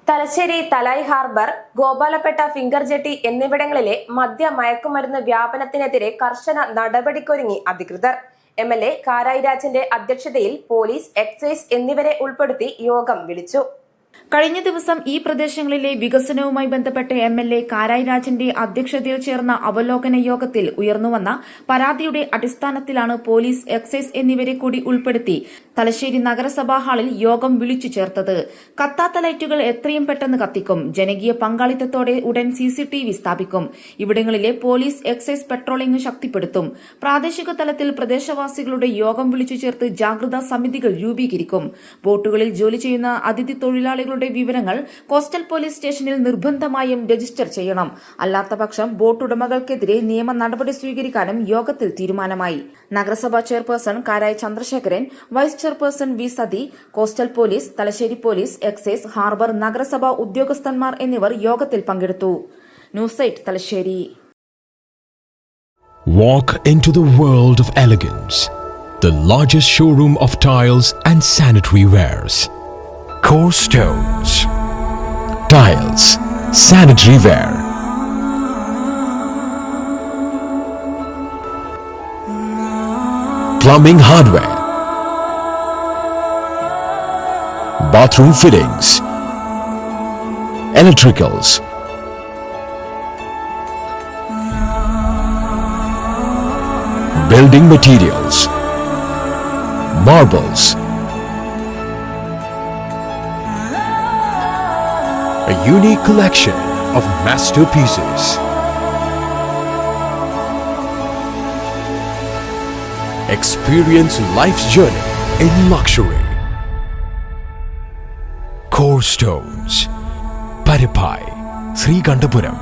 Thalassery Thalai harbour, Gopalapetta finger jetty എന്നിവിടങ്ങളിലെ മദ്യ മയക്കുമരുന്ന് വ്യാപനത്തിനെതിരെ കർശന നടപടിക്കൊരുങ്ങി അധികൃതർ. MLA കാരായി രാജന്റെ അധ്യക്ഷതയിൽ പോലീസ്, എക്സൈസ് എന്നിവരെ ഉൾപ്പെടുത്തി യോഗം വിളിച്ചു. കഴിഞ്ഞ ദിവസം ഈ പ്രദേശങ്ങളിലെ വികസനവുമായി ബന്ധപ്പെട്ട് MLA കാരായി രാജന്റെ അധ്യക്ഷതയിൽ ചേർന്ന അവലോകന യോഗത്തിൽ ഉയർന്നുവന്ന പരാതിയുടെ അടിസ്ഥാനത്തിലാണ് പോലീസ്, എക്സൈസ് എന്നിവരെ കൂടി ഉൾപ്പെടുത്തി തലശ്ശേരി നഗരസഭാ ഹാളിൽ യോഗം വിളിച്ചു ചേർത്തത്. കത്താത്ത ലൈറ്റുകൾ എത്രയും പെട്ടെന്ന് കത്തിക്കും. ജനകീയ പങ്കാളിത്തത്തോടെ ഉടൻ CCTV സ്ഥാപിക്കും. ഇവിടങ്ങളിലെ പോലീസ്, എക്സൈസ് പെട്രോളിംഗ് ശക്തിപ്പെടുത്തും. പ്രാദേശിക തലത്തിൽ പ്രദേശവാസികളുടെ യോഗം വിളിച്ചു ചേർത്ത് ജാഗ്രതാ സമിതികൾ രൂപീകരിക്കും. ബോട്ടുകളിൽ ജോലി ചെയ്യുന്ന അതിഥി തൊഴിലാളികളുടെ വിവരങ്ങൾ കോസ്റ്റൽ പോലീസ് സ്റ്റേഷനിൽ നിർബന്ധമായും രജിസ്റ്റർ ചെയ്യണം. അല്ലാത്തപക്ഷം ബോട്ടുടമകൾക്കെതിരെ നിയമ നടപടി സ്വീകരിക്കാനും യോഗത്തിൽ തീരുമാനമായി. നഗരസഭാ chairperson Karayi Chandrasekharan, vice chairperson V. Sathi, coastal police, Thalassery police, excise, harbour, നഗരസഭാ ഉദ്യോഗസ്ഥന്മാർ എന്നിവർ യോഗത്തിൽ പങ്കെടുത്തു. News 8 Thalassery. Walk into the world of elegance. The largest showroom of tiles and sanitary wares. Core Stones. Tiles, sanitary ware. Plumbing hardware. Bathroom fittings. Electricals. Building materials. Marbles. A unique collection of masterpieces. Experience life's journey in luxury. Core Stones, Paripai, Srikandapuram.